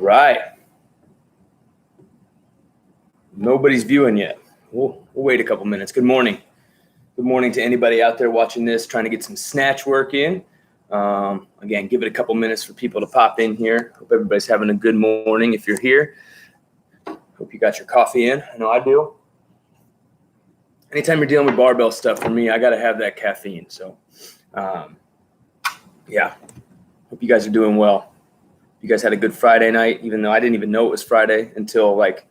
right. Nobody's viewing yet. We'll wait a couple minutes. Good morning. Good morning to anybody out there watching this, trying to get some snatch work in. Again, give it a couple minutes for people to pop in here. Hope everybody's having a good morning if you're here. Hope you got your coffee in. I know I do. Anytime you're dealing with barbell stuff, for me, I got to have that caffeine. So, yeah, hope you guys are doing well. You guys had a good Friday night, even though I didn't even know it was Friday until like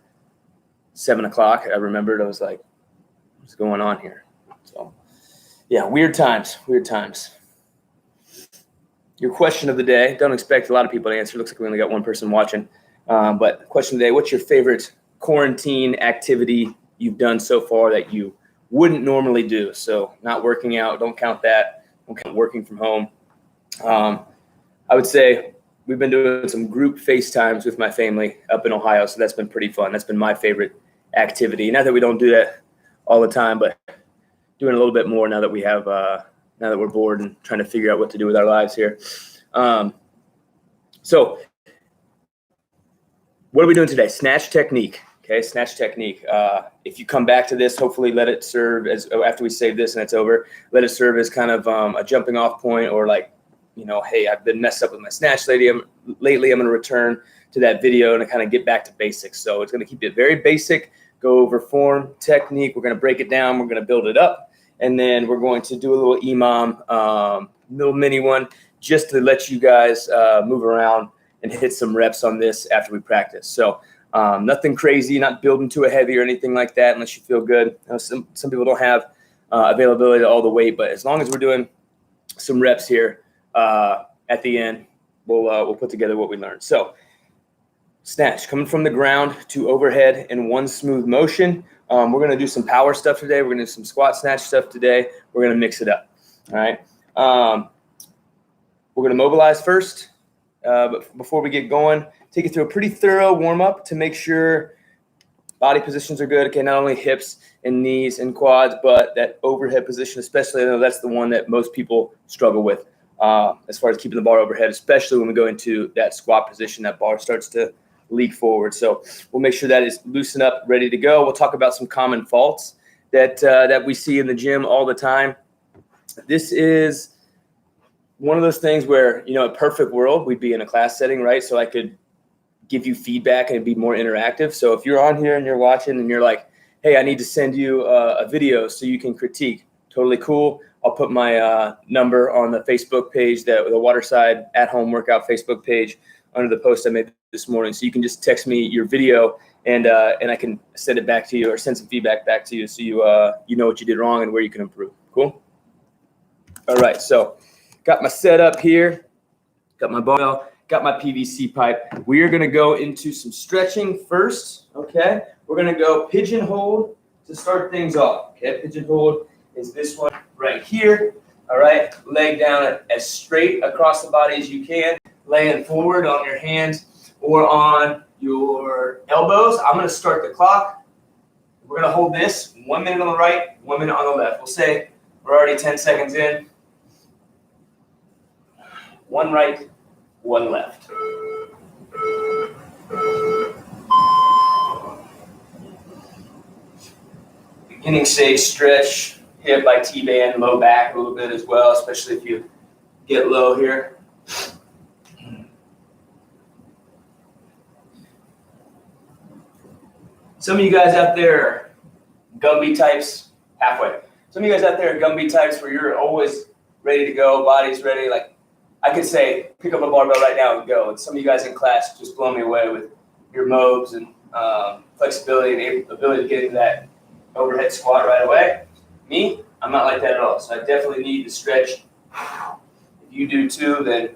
7 o'clock. I remembered. I was like, what's going on here? So, yeah, weird times. Your question of the day, don't expect a lot of people to answer. Looks like we only got one person watching. But question of the day, what's your favorite quarantine activity you've done so far that you wouldn't normally do? So not working out, don't count that. Don't count working from home. I would say we've been doing some group FaceTimes with my family up in Ohio, so that's been pretty fun. That's been my favorite activity. Not that we don't do that all the time, but doing a little bit more now that we have now that we're bored and trying to figure out what to do with our lives here. So what are we doing today? Snatch technique. Okay, snatch technique. If you come back to this, hopefully let it serve as, after we save this and it's over, let it serve as kind of a jumping off point, or like, you know, hey, I've been messed up with my snatch lately. I'm going to return to that video and kind of get back to basics. So it's going to keep it very basic, go over form, technique. We're going to break it down. We're going to build it up. And then we're going to do a little EMOM, little mini one, just to let you guys move around and hit some reps on this after we practice. So nothing crazy, not building to a heavy or anything like that unless you feel good. You know, some people don't have availability to all the weight, but as long as we're doing some reps here at the end, we'll put together what we learned. So snatch, coming from the ground to overhead in one smooth motion. We're going to do some power stuff today. We're going to do some squat snatch stuff today. We're going to mix it up. All right. We're going to mobilize first. But before we get going, take you through a pretty thorough warm-up to make sure body positions are good. Okay, not only hips and knees and quads, but that overhead position, especially, I know that's the one that most people struggle with as far as keeping the bar overhead, especially when we go into that squat position, that bar starts to leak forward. So we'll make sure that is loosened up, ready to go. We'll talk about some common faults that we see in the gym all the time. This is one of those things where, you know, a perfect world, we'd be in a class setting, right? So I could give you feedback and be more interactive. So if you're on here and you're watching and you're like, hey, I need to send you a video so you can critique, totally cool. I'll put my number on the Facebook page, the Waterside at Home Workout Facebook page, under the post I made this morning. So you can just text me your video and I can send it back to you, or send some feedback back to you so you know what you did wrong and where you can improve. Cool? All right, so got my setup here, got my barbell, got my PVC pipe. We are going to go into some stretching first, okay? We're going to go pigeon hold to start things off, okay? Pigeon hold is this one right here, all right? Leg down as straight across the body as you can, laying forward on your hands or on your elbows. I'm going to start the clock. We're going to hold this 1 minute on the right, 1 minute on the left. We'll say we're already 10 seconds in. 1 right, 1 left. Beginning stage stretch, hip by T-band, low back a little bit as well, especially if you get low here. Some of you guys out there are Gumby types, halfway. Some of you guys out there are Gumby types where you're always ready to go, body's ready. Like I could say, pick up a barbell right now and go. And some of you guys in class just blow me away with your mobs and flexibility and ability to get into that overhead squat right away. Me, I'm not like that at all. So I definitely need to stretch. If you do too, then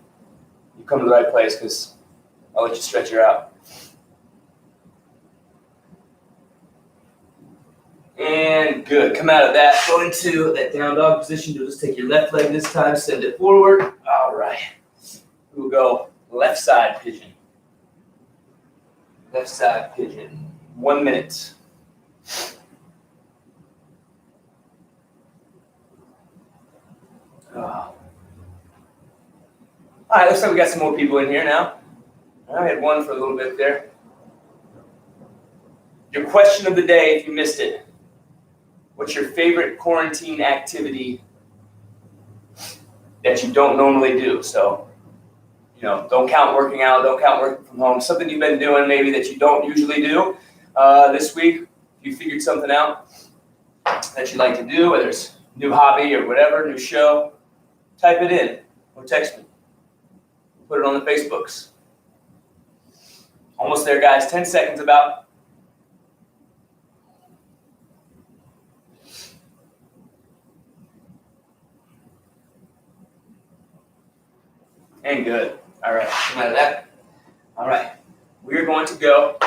you come to the right place, because I'll let you stretch her out. And good. Come out of that. Go into that down dog position. You'll just take your left leg this time, send it forward. All right. We'll go left side pigeon. Left side pigeon. 1 minute. All right. Looks like we got some more people in here now. I had one for a little bit there. Your question of the day, if you missed it. What's your favorite quarantine activity that you don't normally do? So, don't count working out, don't count working from home. Something you've been doing maybe that you don't usually do this week. You figured something out that you like to do, whether it's new hobby or whatever, new show. Type it in or text me. Put it on the Facebooks. Almost there, guys. 10 seconds about. And good. All right, come out of that. All right, we're going to go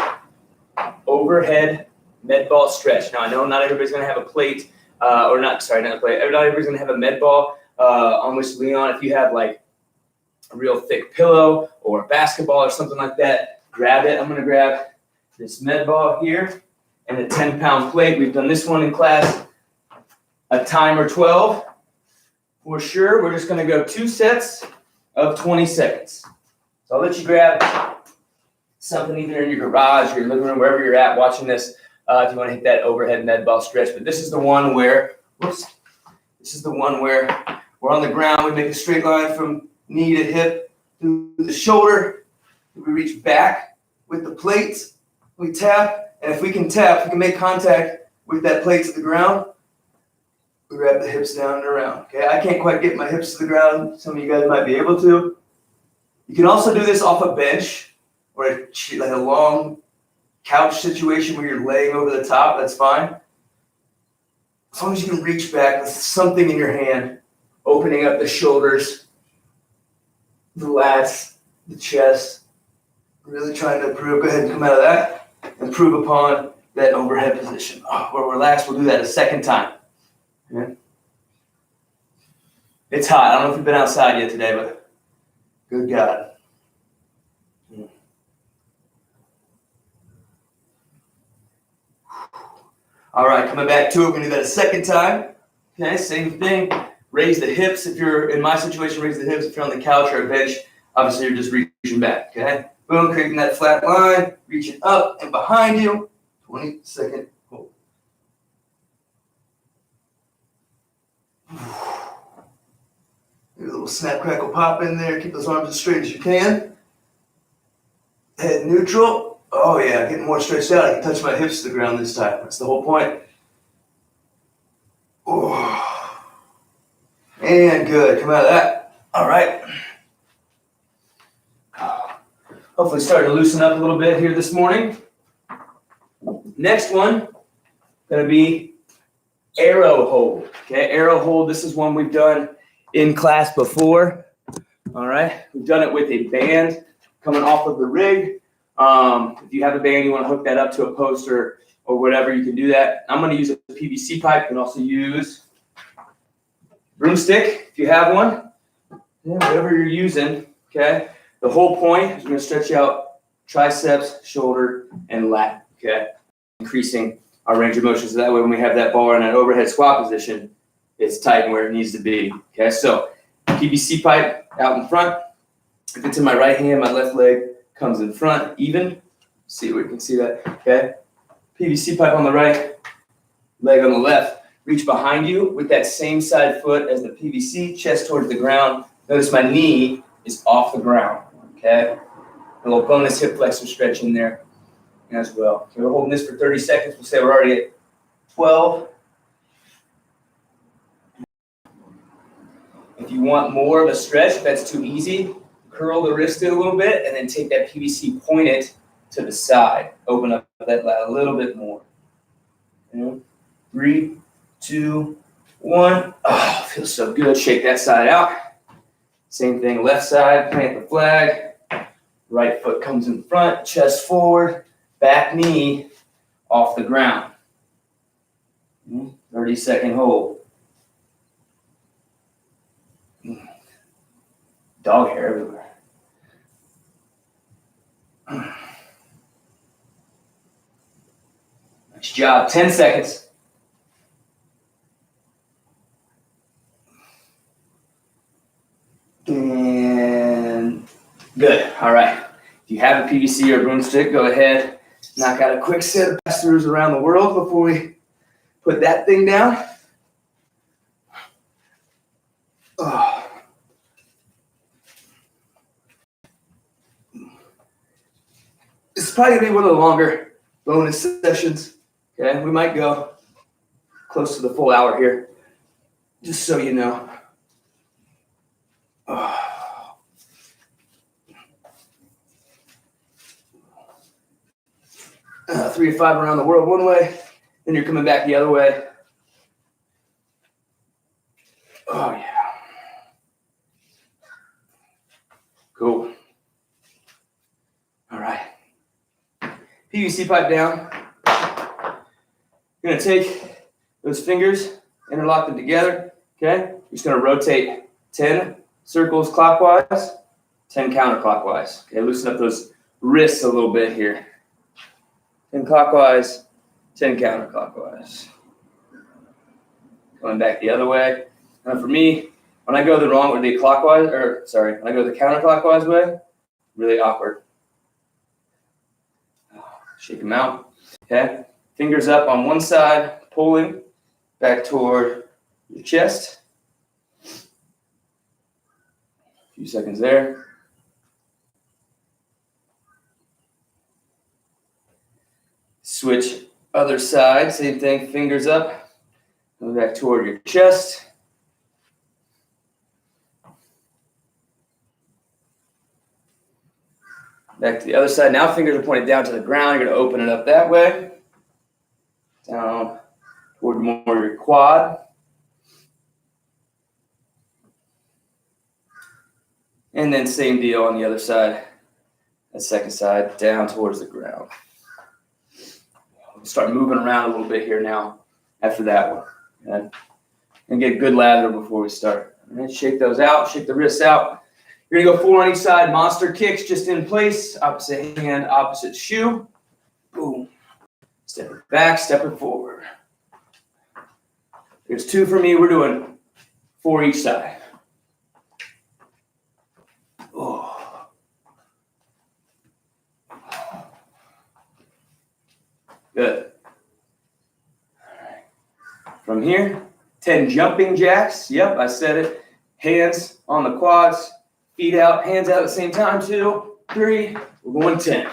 overhead med ball stretch. Now, I know not everybody's going to have a plate, not a plate. Not everybody's going to have a med ball on which to lean on. If you have like a real thick pillow or a basketball or something like that, grab it. I'm going to grab this med ball here and a 10-pound plate. We've done this one in class, a timer 12 for sure. We're just going to go 2 sets of 20 seconds. So I'll let you grab something either in your garage or your living room, wherever you're at watching this, if you want to hit that overhead med ball stretch. But this is the one where, we're on the ground. We make a straight line from knee to hip to the shoulder. We reach back with the plates. We tap, and if we can make contact with that plate to the ground. We grab the hips down and around. Okay, I can't quite get my hips to the ground. Some of you guys might be able to. You can also do this off a bench or like a long couch situation where you're laying over the top. That's fine. As long as you can reach back with something in your hand, opening up the shoulders, the lats, the chest. Really trying to improve. Go ahead and come out of that. Improve upon that overhead position. We're relaxed. We'll do that a second time. Okay. It's hot. I don't know if you've been outside yet today, but good God. All right, coming back to it. We're going to do that a second time. Okay, same thing. Raise the hips. If you're in my situation, raise the hips. If you're on the couch or a bench, obviously you're just reaching back. Okay, boom, creating that flat line, reaching up and behind you. 20-second hold. Get a little snap, crackle, pop in there. Keep those arms as straight as you can. Head neutral. Oh yeah, getting more stretched out. I can touch my hips to the ground this time. That's the whole point. Oh. And good. Come out of that. All right. Hopefully starting to loosen up a little bit here this morning. Next one, going to be arrow hold. Okay, arrow hold. This is one we've done in class before. All right, we've done it with a band coming off of the rig. If you have a band, you want to hook that up to a poster or whatever, you can do that. I'm going to use a PVC pipe. You can also use broomstick if you have one. Yeah, whatever you're using. Okay. The whole point is we're going to stretch out triceps, shoulder, and lat. Okay. Increasing our range of motion. So that way when we have that bar in an overhead squat position, it's tight and where it needs to be. Okay. So PVC pipe out in front. If it's in my right hand, my left leg comes in front, even. See where you can see that. Okay. PVC pipe on the right, leg on the left. Reach behind you with that same side foot as the PVC, chest towards the ground. Notice my knee is off the ground. Okay. A little bonus hip flexor stretch in there as well. So we're holding this for 30 seconds. We'll say we're already at 12. If you want more of a stretch, if that's too easy, curl the wrist in a little bit and then take that PVC, point it to the side. Open up that lat a little bit more. 3, 2, 1. Oh, feels so good. Shake that side out. Same thing, left side, plant the flag. Right foot comes in front, chest forward, back knee off the ground. 30-second hold. Dog hair everywhere. Nice job. 10 seconds. And good. All right. If you have a PVC or a broomstick, go ahead, knock out a quick set of pass-throughs around the world before we put that thing down. Oh. This is probably going to be one of the longer bonus sessions. Okay, we might go close to the full hour here, just so you know. Oh. 3 to 5 around the world one way, then you're coming back the other way. Oh, yeah. Cool. All right. PVC pipe down. You're going to take those fingers, interlock them together, okay? You're just going to rotate 10 circles clockwise, 10 counterclockwise. Okay, loosen up those wrists a little bit here. 10 clockwise, 10 counterclockwise. Going back the other way. Now for me, when I go the when I go the counterclockwise way, really awkward. Shake them out. Okay. Fingers up on one side, pulling back toward your chest. A few seconds there. Switch other side, same thing, fingers up, coming back toward your chest. Back to the other side. Now fingers are pointed down to the ground. You're going to open it up that way. Down toward more your quad. And then same deal on the other side. That second side, down towards the ground. We'll start moving around a little bit here now after that one. Okay? And get a good lather before we start. All right, shake those out, shake the wrists out. You're going to go 4 on each side. Monster kicks just in place. Opposite hand, opposite shoe. Boom. Step it back, step it forward. There's 2 for me. We're doing 4 each side. Oh. Good. All right. From here, 10 jumping jacks. Yep, I said it. Hands on the quads. Feet out, hands out at the same time. 2, 3. We're going 10.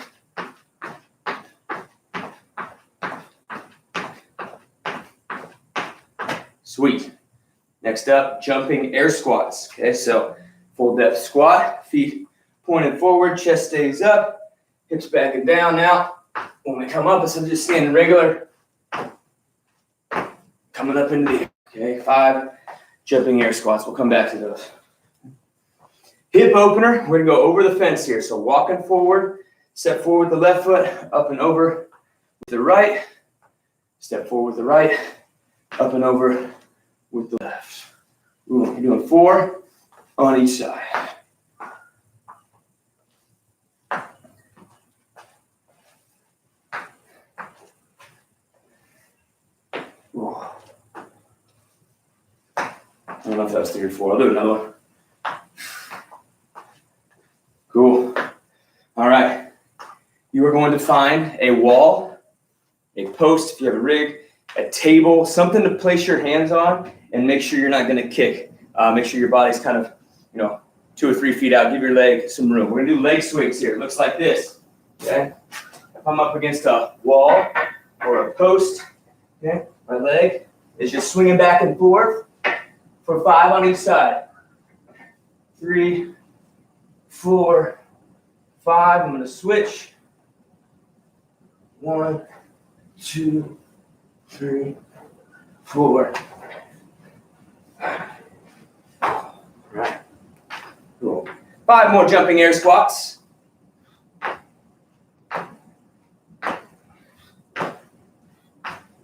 Sweet. Next up, jumping air squats. Okay, so full depth squat, feet pointed forward, chest stays up, hips back and down. Now, when we come up, instead of just standing regular, coming up into the air. Okay, 5 jumping air squats. We'll come back to those. Hip opener, we're going to go over the fence here. So walking forward, step forward with the left foot, up and over with the right. Step forward with the right, up and over with the left. Ooh, you're doing 4 on each side. Ooh. I don't know if that was 3 or 4. I'll do another one. Cool. All right. You are going to find a wall, a post if you have a rig, a table, something to place your hands on, and make sure you're not going to kick. Make sure your body's kind of, 2 or 3 feet out. Give your leg some room. We're going to do leg swings here. It looks like this. Okay. If I'm up against a wall or a post, okay, my leg is just swinging back and forth for 5 on each side. 3, 4, 5. I'm going to switch. 1, 2, 3, 4. All right. Cool. 5 more jumping air squats.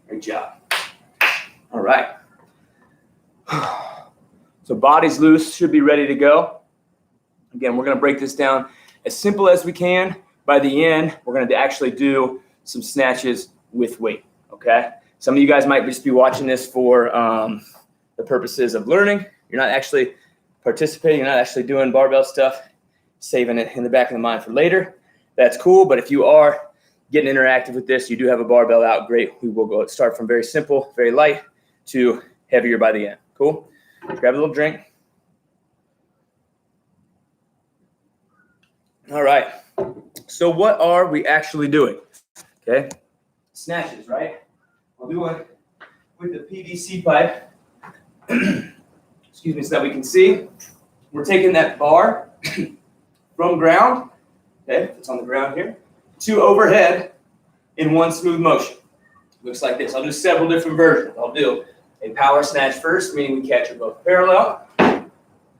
Great job. All right. So body's loose, should be ready to go. Again, we're going to break this down as simple as we can. By the end, we're going to actually do some snatches with weight, okay? Some of you guys might just be watching this for the purposes of learning. You're not actually participating. You're not actually doing barbell stuff, saving it in the back of the mind for later. that's cool. But if you are getting interactive with this, you do have a barbell out, great. We will go start from very simple, very light to heavier by the end. Cool? Grab a little drink. All right. So what are we actually doing? Okay. Snatches, right? I'll do it with the PVC pipe. Excuse me, so that we can see. We're taking that bar from ground, okay, it's on the ground here, to overhead in one smooth motion. Looks like this. I'll do several different versions. I'll do a power snatch first, meaning we catch it both parallel.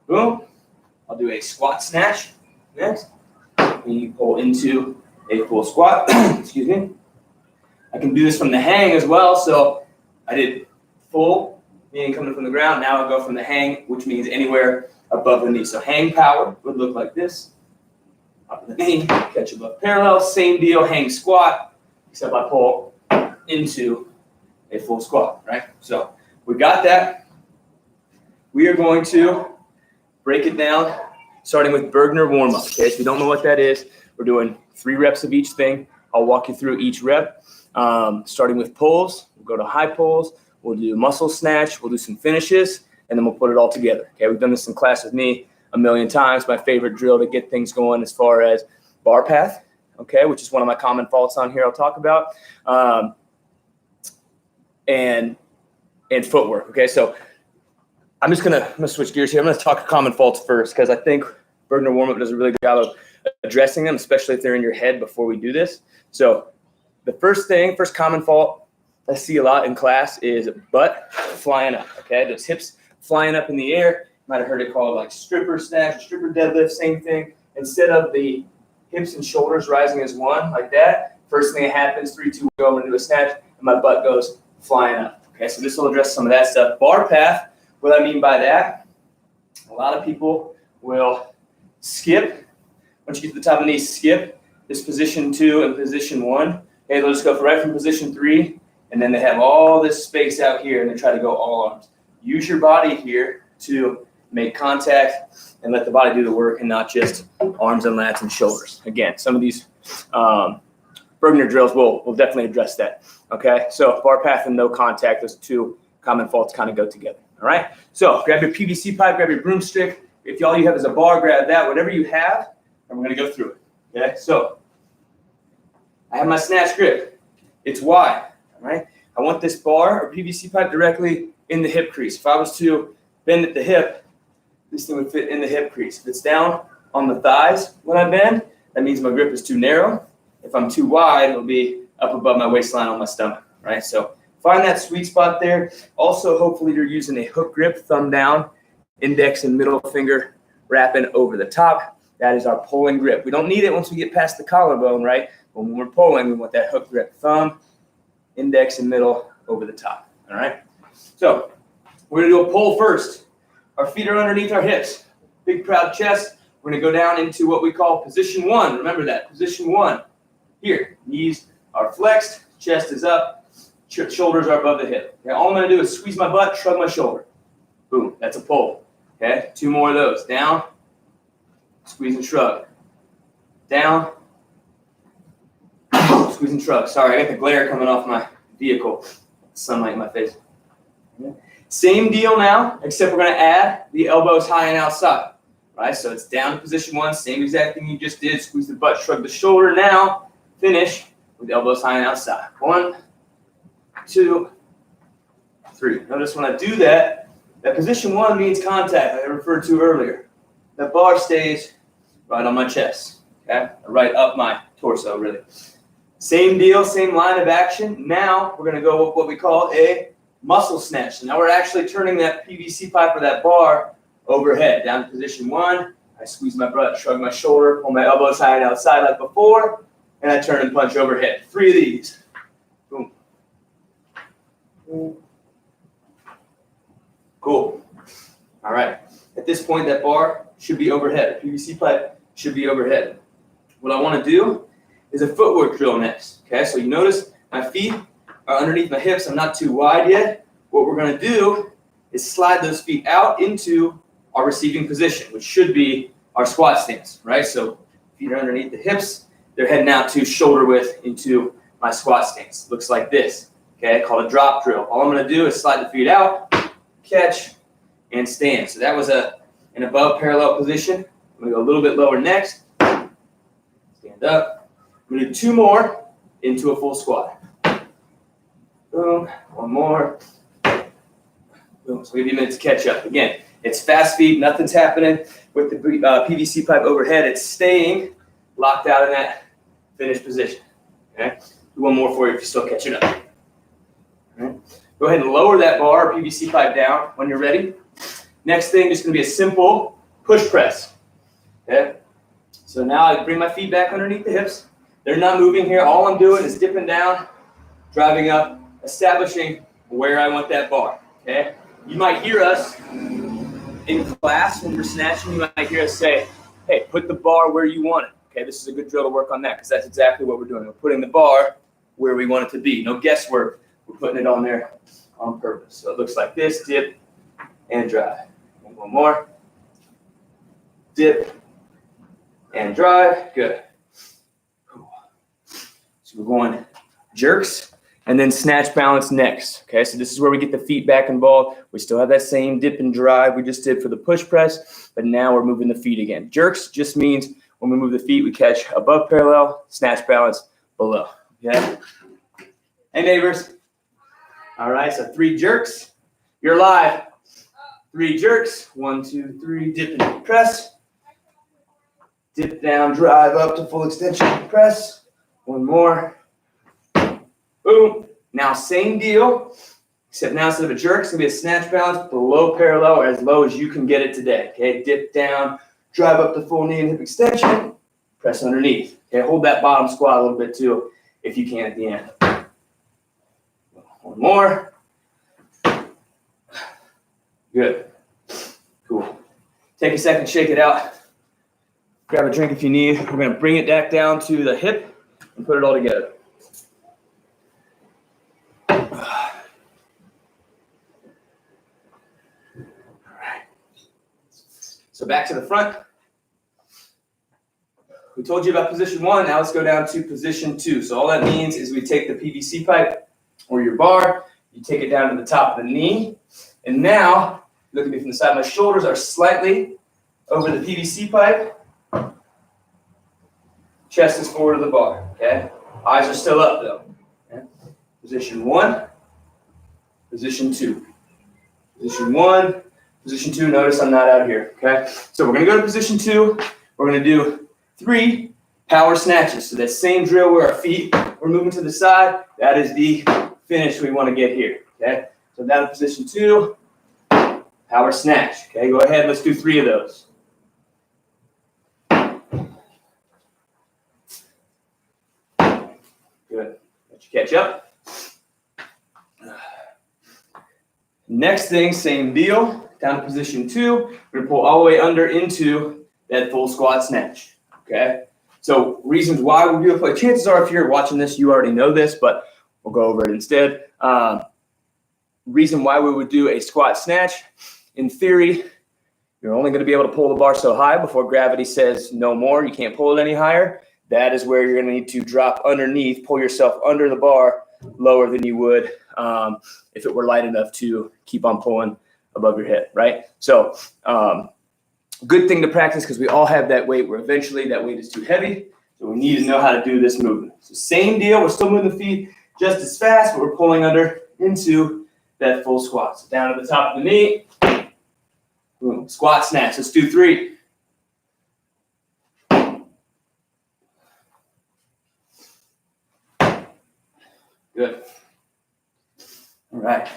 Boom. I'll do a squat snatch next, meaning you pull into a full squat. Excuse me. I can do this from the hang as well. So I did full, meaning coming from the ground. Now I go from the hang, which means anywhere above the knee. So hang power would look like this. Up in the knee, catch above parallel. Same deal, hang squat, except I pull into a full squat, right? So we got that. We are going to break it down, starting with Burgener Warm-Up. Okay, so if you don't know what that is, we're doing 3 reps of each thing. I'll walk you through each rep, starting with pulls. We'll go to high pulls. We'll do muscle snatch. We'll do some finishes, and then we'll put it all together. Okay, we've done this in class with me a million times. My favorite drill to get things going as far as bar path, okay, which is one of my common faults on here I'll talk about, and footwork. Okay, so I'm gonna switch gears here. I'm gonna talk common faults first because I think Burgener Warm-Up does a really good job of addressing them, especially if they're in your head before we do this. So the first common fault I see a lot in class is butt flying up. Okay, those hips flying up in the air. You might have heard it called like stripper snatch, stripper deadlift, same thing. Instead of the hips and shoulders rising as one like that, first thing that happens, 3, 2, 1, go, I'm gonna do a snatch, and my butt goes flying up. Okay, so this will address some of that stuff. Bar path, what I mean by that, a lot of people will skip. Once you get to the top of the knee, skip this position 2 and position 1. Okay, they'll just go right from position 3, and then they have all this space out here, and they try to go all arms. Use your body here to make contact and let the body do the work and not just arms and lats and shoulders. Again, some of these Burgener drills will definitely address that. Okay, so bar path and no contact, those 2 common faults kind of go together. All right, so grab your PVC pipe, grab your broomstick. If all you have is a bar, grab that, whatever you have, and we're going to go through it. Okay, so I have my snatch grip. It's wide. All right, I want this bar or PVC pipe directly in the hip crease. If I was to bend at the hip, this thing would fit in the hip crease. If it's down on the thighs when I bend, that means my grip is too narrow. If I'm too wide, it'll be up above my waistline on my stomach, right? So find that sweet spot there. Also, hopefully you're using a hook grip, thumb down, index and middle finger wrapping over the top. That is our pulling grip. We don't need it once we get past the collarbone, right? But when we're pulling, we want that hook grip. Thumb, index, and middle over the top, all right? So we're gonna do a pull first. Our feet are underneath our hips. Big proud chest. We're gonna go down into what we call position 1. Remember that, position 1. Here, knees are flexed, chest is up, shoulders are above the hip. Okay, all I'm gonna do is squeeze my butt, shrug my shoulder. Boom, that's a pull. Okay, 2 more of those. Down, squeeze and shrug. Down, squeeze and shrug. Sorry, I got the glare coming off my vehicle. Sunlight in my face. Same deal now, except we're going to add the elbows high and outside. Right, so it's down to position 1, same exact thing you just did. Squeeze the butt, shrug the shoulder. Now, finish with the elbows high and outside. 1, 2, 3. Notice when I do that, that position 1 means contact, like I referred to earlier. That bar stays right on my chest, okay? Right up my torso, really. Same deal, same line of action. Now we're going to go with what we call a muscle snatch. So now we're actually turning that PVC pipe or that bar overhead. Down to position 1. I squeeze my butt, shrug my shoulder, pull my elbows high and outside like before, and I turn and punch overhead. 3 of these. Boom. Cool. All right. At this point, that bar should be overhead. PVC pipe should be overhead. What I want to do is a footwork drill next. Okay, so you notice my feet are underneath my hips. I'm not too wide yet. What we're going to do is slide those feet out into our receiving position, which should be our squat stance, right? So feet are underneath the hips, they're heading out to shoulder width into my squat stance. Looks like this, okay, called a drop drill. All I'm gonna do is slide the feet out, catch, and stand. So that was an above parallel position. I'm gonna go a little bit lower next. Stand up. I'm gonna do 2 more into a full squat. Boom, 1 more. Boom, so we'll give you a minute to catch up. Again, it's fast feet, nothing's happening with the PVC pipe overhead. It's staying locked out in that finished position, okay? Do 1 more for you if you're still catching up. All right. Go ahead and lower that bar or PVC pipe down when you're ready. Next thing is going to be a simple push press, okay? So now I bring my feet back underneath the hips. They're not moving here. All I'm doing is dipping down, driving up, establishing where I want that bar, okay? You might hear us in class when we're snatching, you might hear us say, hey, put the bar where you want it. Okay, this is a good drill to work on that because that's exactly what we're doing. We're putting the bar where we want it to be. No guesswork. We're putting it on there on purpose. So it looks like this, dip and drive. 1 more. Dip and drive. Good. So we're going jerks and then snatch balance next. Okay, so this is where we get the feet back involved. We still have that same dip and drive we just did for the push press, but now we're moving the feet again. Jerks just means when we move the feet, we catch above parallel, snatch balance below. Okay? Hey, neighbors. All right, so 3 jerks. You're live. 3 jerks. 1, 2, 3. Dip and press. Dip down, drive up to full extension, press. 1 more. Boom. Now, same deal, except now instead of a jerk, it's going to be a snatch balance below parallel or as low as you can get it today. Okay, dip down, drive up to full knee and hip extension, press underneath. Okay, hold that bottom squat a little bit too if you can at the end. 1 more. Good. Cool. Take a second, shake it out. Grab a drink if you need. We're going to bring it back down to the hip and put it all together. So back to the front. We told you about position 1. Now let's go down to position 2. So all that means is we take the PVC pipe or your bar, you take it down to the top of the knee, and now, look at me from the side, my shoulders are slightly over the PVC pipe. Chest is forward of the bar, okay? Eyes are still up though. Okay? Position 1, position 2. Position 1, position 2, notice I'm not out here, okay? So we're gonna go to position 2. We're gonna do 3 power snatches. So that same drill where our feet are moving to the side, that is the finish we wanna get here, okay? So down to position 2, power snatch, okay? Go ahead, let's do 3 of those. Good, let you catch up. Next thing, same deal, down to position 2. We're gonna pull all the way under into that full squat snatch, okay? So reasons why we do a play. Chances are if you're watching this, you already know this, but we'll go over it instead. Reason why we would do a squat snatch, in theory, you're only gonna be able to pull the bar so high before gravity says no more, you can't pull it any higher. That is where you're gonna need to drop underneath, pull yourself under the bar lower than you would if it were light enough to keep on pulling above your head, right? So good thing to practice because we all have that weight where eventually that weight is too heavy. So we need to know how to do this movement. So same deal, we're still moving the feet just as fast, but we're pulling under into that full squat. So down to the top of the knee, boom, squat snatch. Let's do 3. Good. All right.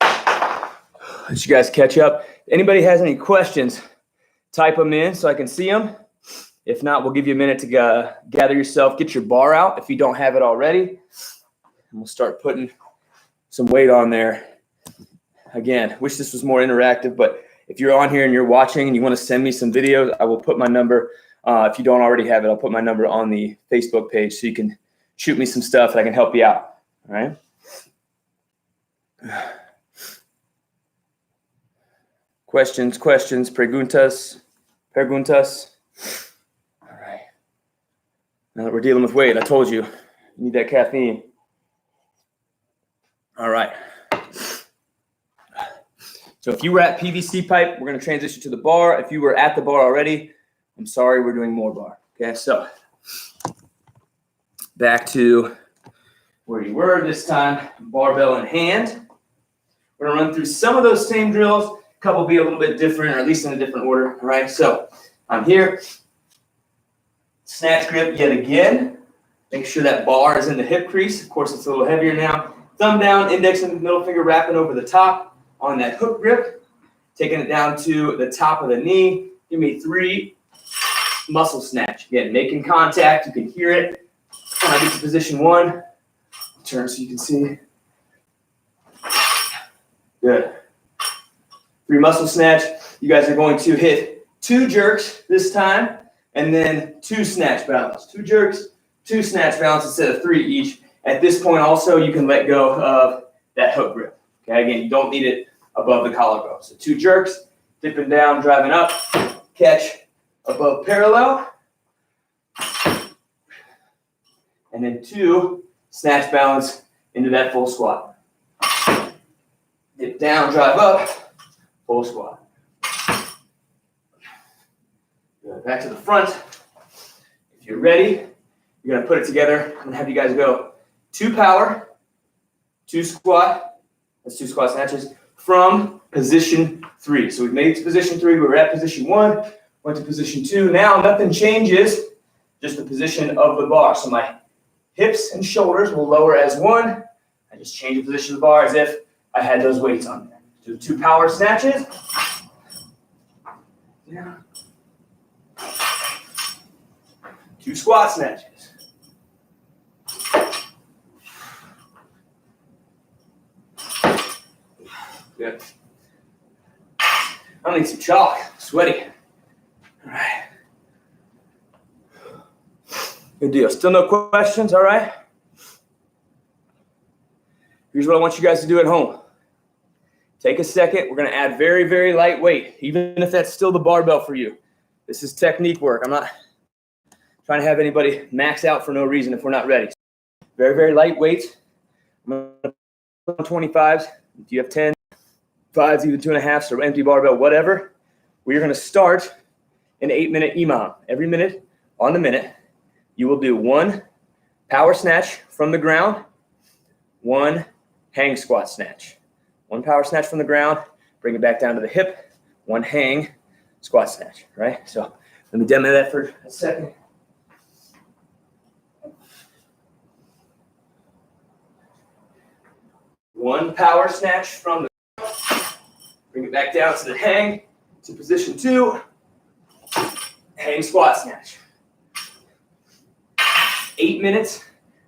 Let you guys catch up. If anybody has any questions, type them in so I can see them. If not, we'll give you a minute to gather yourself, get your bar out if you don't have it already. And we'll start putting some weight on there. Again, wish this was more interactive, but if you're on here and you're watching and you want to send me some videos, I will put my number. If you don't already have it, I'll put my number on the Facebook page so you can shoot me some stuff and I can help you out. All right. Questions, preguntas. All right. Now that we're dealing with weight, I told you, you need that caffeine. All right. So if you were at PVC pipe, we're going to transition to the bar. If you were at the bar already, I'm sorry, we're doing more bar. Okay, so back to where you were this time, barbell in hand. We're going to run through some of those same drills. A couple be a little bit different, or at least in a different order. All right, so I'm here. Snatch grip yet again. Make sure that bar is in the hip crease. Of course, it's a little heavier now. Thumb down, index and middle finger wrapping over the top on that hook grip. Taking it down to the top of the knee. Give me 3 muscle snatch. Again, making contact. You can hear it. When I get to position 1, turn so you can see. Good. 3 muscle snatch. You guys are going to hit 2 jerks this time, and then 2 snatch balance. 2 jerks, 2 snatch balance instead of 3 each. At this point also, you can let go of that hook grip. Okay, again, you don't need it above the collarbone. So 2 jerks, dipping down, driving up, catch above parallel. And then 2 snatch balance into that full squat. Dip down, drive up, full squat. Good. Back to the front. If you're ready, you're going to put it together. I'm going to have you guys go 2 power, 2 squat. That's 2 squat snatches from position 3. So we've made it to position 3. We were at position 1, went to position 2. Now nothing changes, just the position of the bar. So my hips and shoulders will lower as 1. I just change the position of the bar as if I had those weights on there. Do 2 power snatches. Yeah. 2 squat snatches. Good. I need some chalk. Sweaty. All right. Good deal. Still no questions? All right. Here's what I want you guys to do at home. Take a second. We're going to add very, very light weight, even if that's still the barbell for you. This is technique work. I'm not trying to have anybody max out for no reason if we're not ready. Very, very light weights. I'm going to put on 25s. If you have 10, 5s, even 2.5s, or empty barbell, whatever. We're going to start an 8-minute EMOM. Every minute on the minute, you will do 1 power snatch from the ground, 1 hang squat snatch. 1 power snatch from the ground, bring it back down to the hip, 1 hang squat snatch, right? So let me demo that for a second. One power snatch from the bring it back down to the hang, to position 2, hang squat snatch. 8 minutes,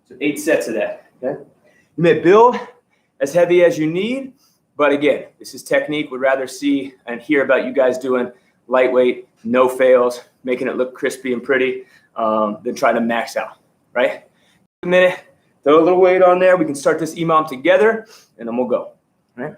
so 8 sets of that, okay? You may build as heavy as you need, but again, this is technique. We'd rather see and hear about you guys doing lightweight, no fails, making it look crispy and pretty, than trying to max out, right? A minute, throw a little weight on there. We can start this EMOM together, and then we'll go, all right?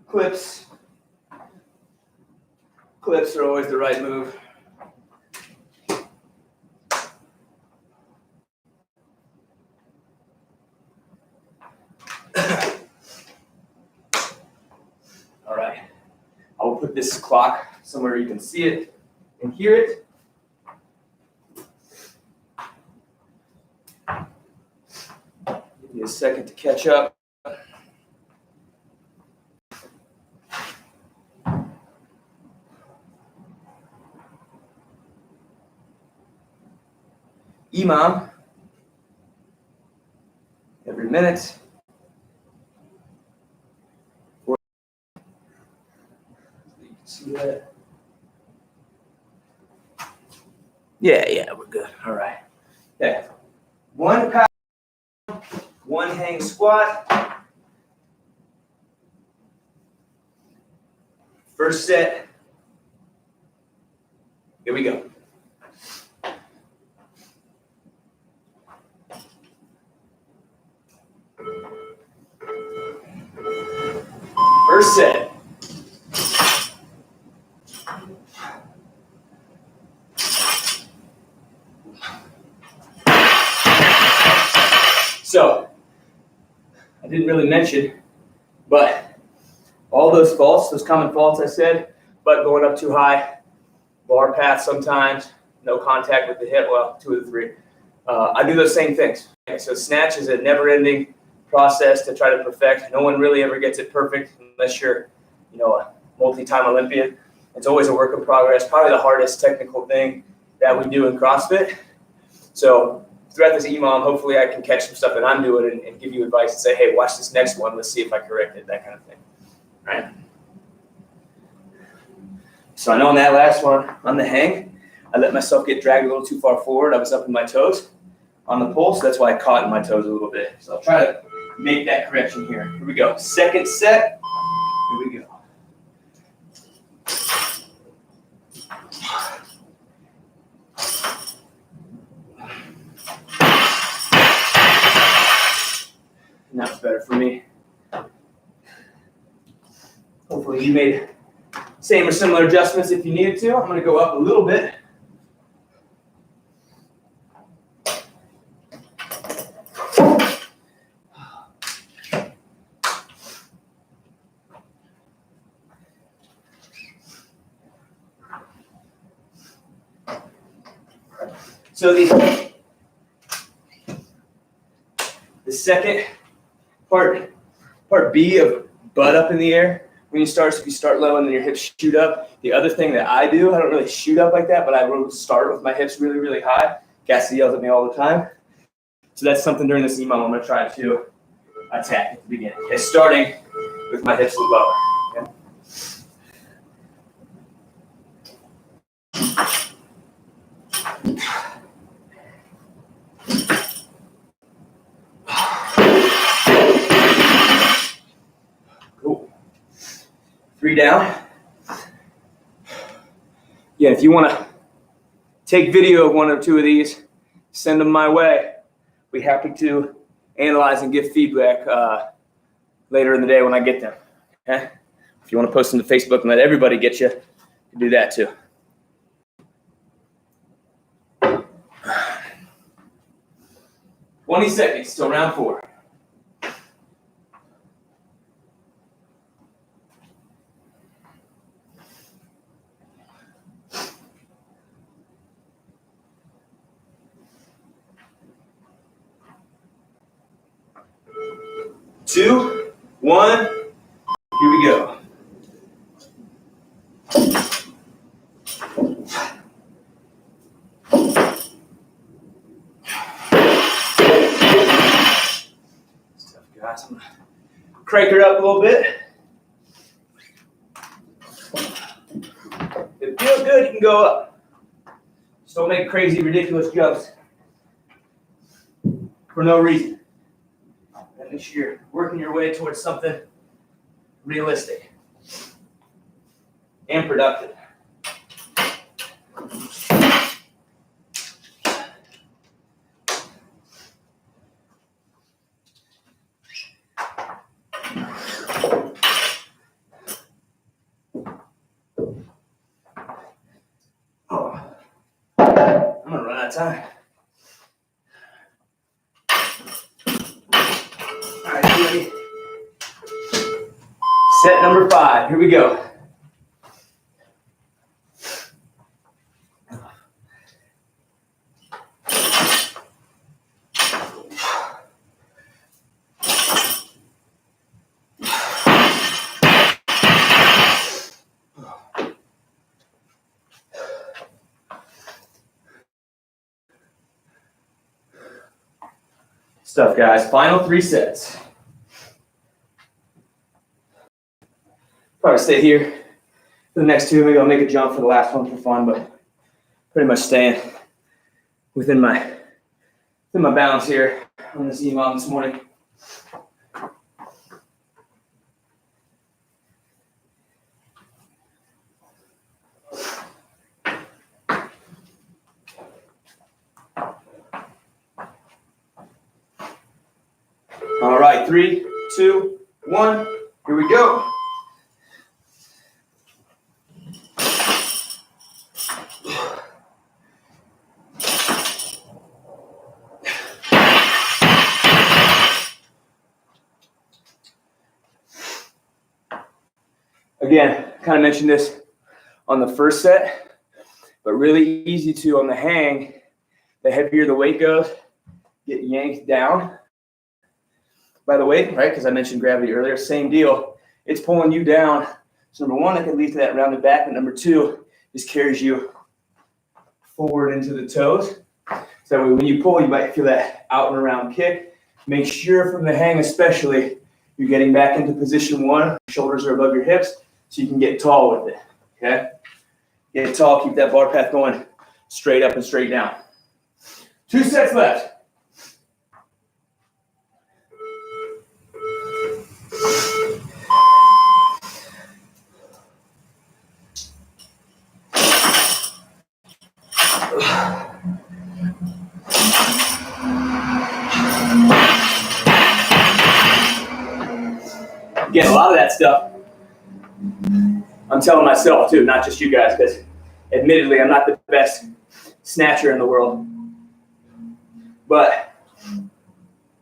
Clips. Clips are always the right move. All right. I will put this clock somewhere you can see it and hear it. Give me a second to catch up. EMOM every minute. You can see that. Yeah, we're good. All right. Okay. 1 power, 1 hang squat. First set, Here we go. First set. So, I didn't really mention, but all those faults, those common faults I said, butt going up too high, bar path sometimes, no contact with the hip, well, 2 of the 3. I do those same things. Okay, so snatch is a never-ending process to try to perfect. No one really ever gets it perfect unless you're, a multi-time Olympian. It's always a work in progress, probably the hardest technical thing that we do in CrossFit. So throughout this EMOM, hopefully I can catch some stuff that I'm doing and give you advice and say, hey, watch this next one. Let's see if I correct it, that kind of thing. All right. So I know on that last one, on the hang, I let myself get dragged a little too far forward. I was up in my toes on the pull, so that's why I caught in my toes a little bit. So I'll try to make that correction here. Here we go. Second set. Here we go. And that was better for me. Hopefully you made same or similar adjustments if you needed to. I'm going to go up a little bit. So the second part B of butt up in the air, when you start, so if you start low and then your hips shoot up. The other thing that I do, I don't really shoot up like that, but I will start with my hips really, really high. Cassie yells at me all the time. So that's something during this EMOM I'm going to try to attack at the beginning. Okay, starting with my hips lower. Okay? Cool. 3 down. Yeah, if you want to take video of 1 or 2 of these, send them my way. Be happy to analyze and give feedback later in the day when I get them. Okay? If you want to post them to Facebook and let everybody get you, you can do that too. "20 seconds till round 4. Two, 1, here we go. Stuff, guys. I'm gonna crank her up a little bit. If it feels good, you can go up. Just don't make crazy, ridiculous jumps for no reason. Make sure you're working your way towards something realistic and productive. Oh, I'm gonna run out of time. All right, ready? Set number 5. Here we go. Stuff, guys. Final 3 sets. Probably stay here for the next 2. Maybe I'll make a jump for the last one for fun, but pretty much staying within my balance here on this EMOM this morning. All right, 3, 2, 1. Here we go. Again, kind of mentioned this on the first set, but really easy to on the hang. The heavier the weight goes, get yanked down by the weight, right? Because I mentioned gravity earlier. Same deal. It's pulling you down. So number one, that can lead to that rounded back. And number two, just carries you forward into the toes. So that way when you pull, you might feel that out and around kick. Make sure from the hang especially, you're getting back into position one. Shoulders are above your hips so you can get tall with it, okay? Get tall, keep that bar path going straight up and straight down. 2 sets left. Again, a lot of that stuff, I'm telling myself too, not just you guys, because admittedly, I'm not the best snatcher in the world. But,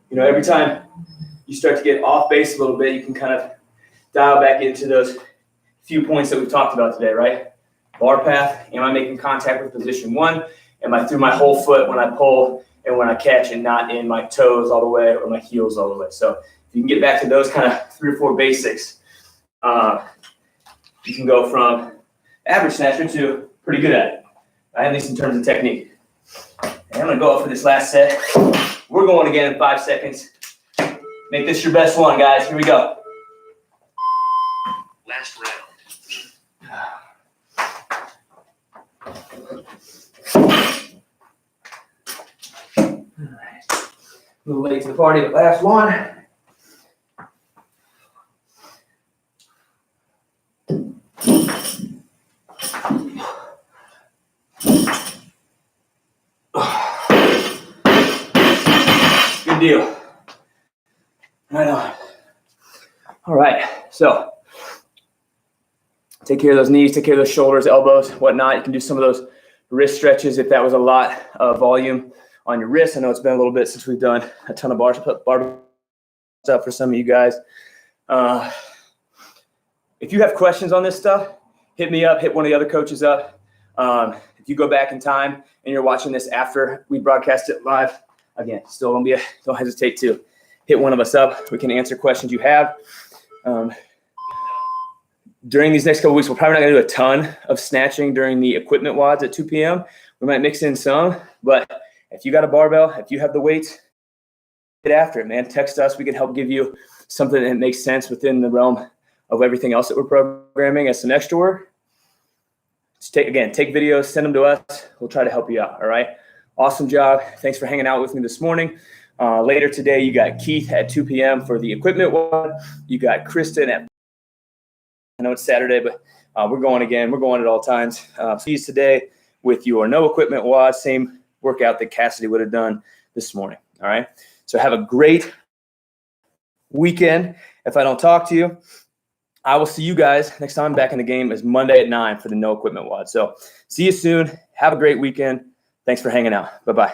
you know, every time you start to get off base a little bit, you can kind of dial back into those few points that we've talked about today, right? Bar path, am I making contact with position one? Am I through my whole foot when I pull and when I catch and not in my toes all the way or my heels all the way? So if you can get back to those kind of 3 or 4 basics, you can go from average snatcher to pretty good at it, right? At least in terms of technique. And I'm going to go up for this last set. We're going again in 5 seconds. Make this your best one, guys. Here we go. Last round. All right. A little late to the party, but last one. Good deal. Right on. All right, so take care of those knees, take care of those shoulders, elbows, whatnot. You can do some of those wrist stretches if that was a lot of volume on your wrist. I know it's been a little bit since we've done a ton of barbell stuff for some of you guys. If you have questions on this stuff, hit me up, hit one of the other coaches up. If you go back in time and you're watching this after we broadcast it live, again, still don't hesitate to hit one of us up. We can answer questions you have. During these next couple weeks, we're probably not going to do a ton of snatching during the equipment WODs at 2 p.m. We might mix in some, but if you got a barbell, if you have the weights, get after it, man. Text us. We can help give you something that makes sense within the realm of everything else that we're programming as some extra work. Just take videos, send them to us. We'll try to help you out, all right? Awesome job. Thanks for hanging out with me this morning. Later today, you got Keith at 2 p.m. for the equipment WOD. You got Kristen at, I know it's Saturday, but we're going again. We're going at all times. See you today with your no equipment WOD, same workout that Cassidy would have done this morning, all right? So have a great weekend. If I don't talk to you, I will see you guys next time back in the game is Monday at 9 for the no equipment WOD. So see you soon. Have a great weekend. Thanks for hanging out. Bye-bye.